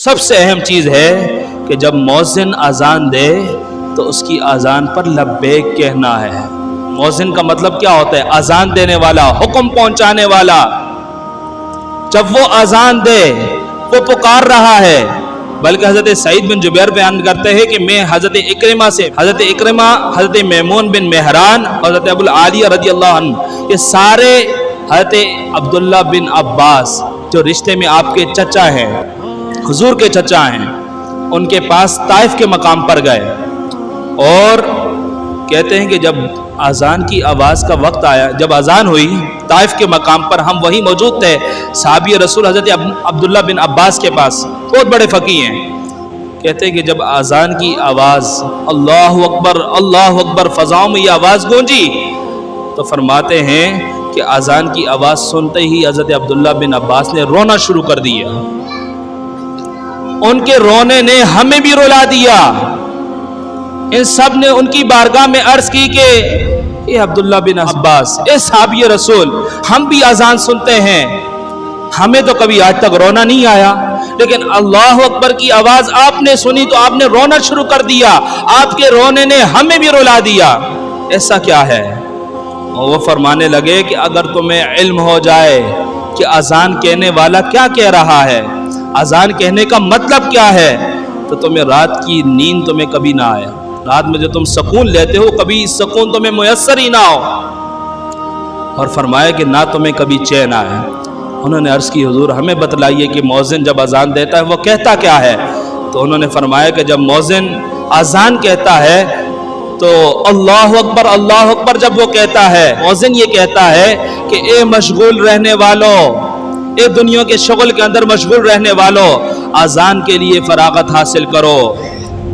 سب سے اہم چیز ہے کہ جب مؤذن اذان دے تو اس کی اذان پر لبیک کہنا ہے۔ مؤذن کا مطلب کیا ہوتا ہے؟ اذان دینے والا، حکم پہنچانے والا۔ جب وہ اذان دے، وہ پکار رہا ہے۔ بلکہ حضرت سعید بن جبیر بیان کرتے ہیں کہ میں حضرت اکرمہ سے، حضرت میمون بن مہران اور حضرت ابو العالیہ رضی اللہ عنہ، یہ سارے حضرت عبداللہ بن عباس جو رشتے میں آپ کے چچا ہیں، حضور کے چچا ہیں، ان کے پاس طائف کے مقام پر گئے اور کہتے ہیں کہ جب اذان کی آواز کا وقت آیا، جب اذان ہوئی طائف کے مقام پر، ہم وہی موجود تھے۔ صحابی رسول حضرت عبداللہ بن عباس کے پاس، بہت بڑے فقیہ ہیں، کہتے ہیں کہ جب اذان کی آواز اللہ اکبر فضاؤں میں یہ آواز گونجی تو فرماتے ہیں کہ اذان کی آواز سنتے ہی حضرت عبداللہ بن عباس نے رونا شروع کر دیا۔ ان کے رونے نے ہمیں بھی رلا دیا۔ ان سب نے ان کی بارگاہ میں عرض کی کہ اے عبداللہ بن عباس، اے صحابی رسول، ہم بھی اذان سنتے ہیں، ہمیں تو کبھی آج تک رونا نہیں آیا، لیکن اللہ اکبر کی آواز آپ نے سنی تو آپ نے رونا شروع کر دیا، آپ کے رونے نے ہمیں بھی رلا دیا، ایسا کیا ہے؟ اور وہ فرمانے لگے کہ اگر تمہیں علم ہو جائے کہ اذان کہنے والا کیا کہہ رہا ہے، اذان کہنے کا مطلب کیا ہے، تو تمہیں رات کی نیند تمہیں کبھی نہ آئے۔ رات میں جو تم سکون لیتے ہو، کبھی سکون تمہیں میسر ہی نہ ہو، اور فرمایا کہ نہ تمہیں کبھی چین آئے۔ انہوں نے عرض کی حضور ہمیں بتلائیے کہ مؤذن جب اذان دیتا ہے وہ کہتا کیا ہے؟ تو انہوں نے فرمایا کہ جب مؤذن اذان کہتا ہے تو اللہ اکبر جب وہ کہتا ہے، مؤذن یہ کہتا ہے کہ اے مشغول رہنے والوں، اے دنیا کے شغل کے اندر مشغول رہنے والوں، اذان کے لیے فراغت حاصل کرو،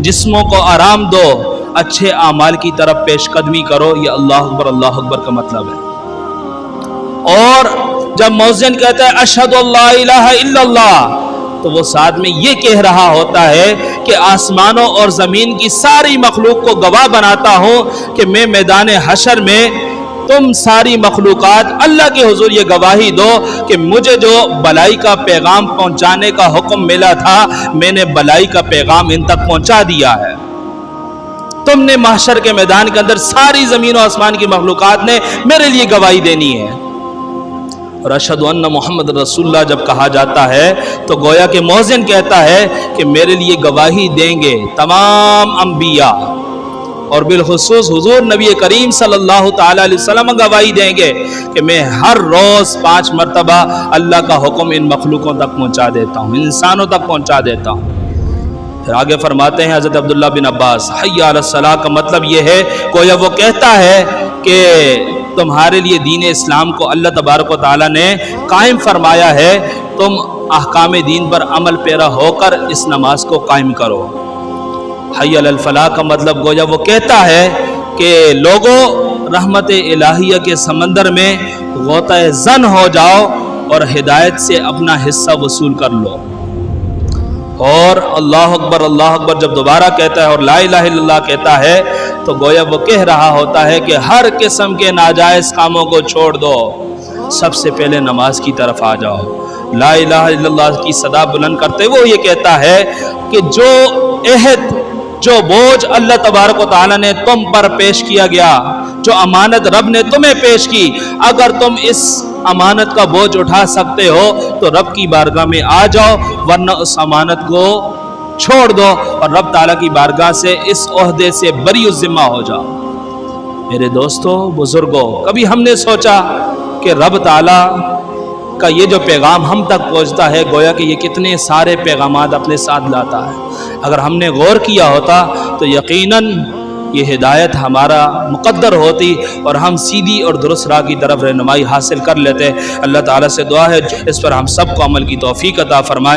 جسموں کو آرام دو، اچھے اعمال کی طرف پیش قدمی کرو۔ یہ اللہ اکبر کا مطلب ہے۔ اور جب مؤذن کہتا ہے اشہد اللہ الہ الا اللہ، تو وہ ساتھ میں یہ کہہ رہا ہوتا ہے کہ آسمانوں اور زمین کی ساری مخلوق کو گواہ بناتا ہوں کہ میں میدان حشر میں تم ساری مخلوقات اللہ کے حضور یہ گواہی دو کہ مجھے جو بلائی کا پیغام پہنچانے کا حکم ملا تھا، میں نے بلائی کا پیغام ان تک پہنچا دیا ہے۔ تم نے محشر کے میدان کے اندر ساری زمین و آسمان کی مخلوقات نے میرے لیے گواہی دینی ہے۔ اور اشہد ان محمد رسول اللہ جب کہا جاتا ہے تو گویا کہ مؤذن کہتا ہے کہ میرے لیے گواہی دیں گے تمام انبیاء، اور بالخصوص حضور نبی کریم صلی اللہ تعالی علیہ وسلم گواہی دیں گے کہ میں ہر روز 5 مرتبہ اللہ کا حکم ان مخلوقوں تک پہنچا دیتا ہوں، انسانوں تک پہنچا دیتا ہوں۔ پھر آگے فرماتے ہیں حضرت عبداللہ بن عباس، حی علی الصلاۃ کا مطلب یہ ہے گویا وہ کہتا ہے کہ تمہارے لیے دین اسلام کو اللہ تبارک و تعالیٰ نے قائم فرمایا ہے، تم احکام دین پر عمل پیرا ہو کر اس نماز کو قائم کرو۔ حی علی الفلاح کا مطلب گویا وہ کہتا ہے کہ لوگوں رحمت الہیہ کے سمندر میں غوطہ زن ہو جاؤ اور ہدایت سے اپنا حصہ وصول کر لو۔ اور اللہ اکبر جب دوبارہ کہتا ہے اور لا الہ الا اللہ کہتا ہے تو گویا وہ کہہ رہا ہوتا ہے کہ ہر قسم کے ناجائز کاموں کو چھوڑ دو، سب سے پہلے نماز کی طرف آ جاؤ۔ لا الہ الا اللہ کی صدا بلند کرتے وہ یہ کہتا ہے کہ جو عہد، جو بوجھ اللہ تبارک و تعالیٰ نے تم پر پیش کیا گیا، جو امانت رب نے تمہیں پیش کی، اگر تم اس امانت کا بوجھ اٹھا سکتے ہو تو رب کی بارگاہ میں آ جاؤ، ورنہ اس امانت کو چھوڑ دو اور رب تعالیٰ کی بارگاہ سے اس عہدے سے بری الذمہ ہو جاؤ۔ میرے دوستو، بزرگوں، کبھی ہم نے سوچا کہ رب تعالیٰ کا یہ جو پیغام ہم تک پہنچتا ہے گویا کہ یہ کتنے سارے پیغامات اپنے ساتھ لاتا ہے؟ اگر ہم نے غور کیا ہوتا تو یقیناً یہ ہدایت ہمارا مقدر ہوتی اور ہم سیدھی اور درست راہ کی طرف رہنمائی حاصل کر لیتے۔ اللہ تعالیٰ سے دعا ہے اس پر ہم سب کو عمل کی توفیق عطا فرمائے۔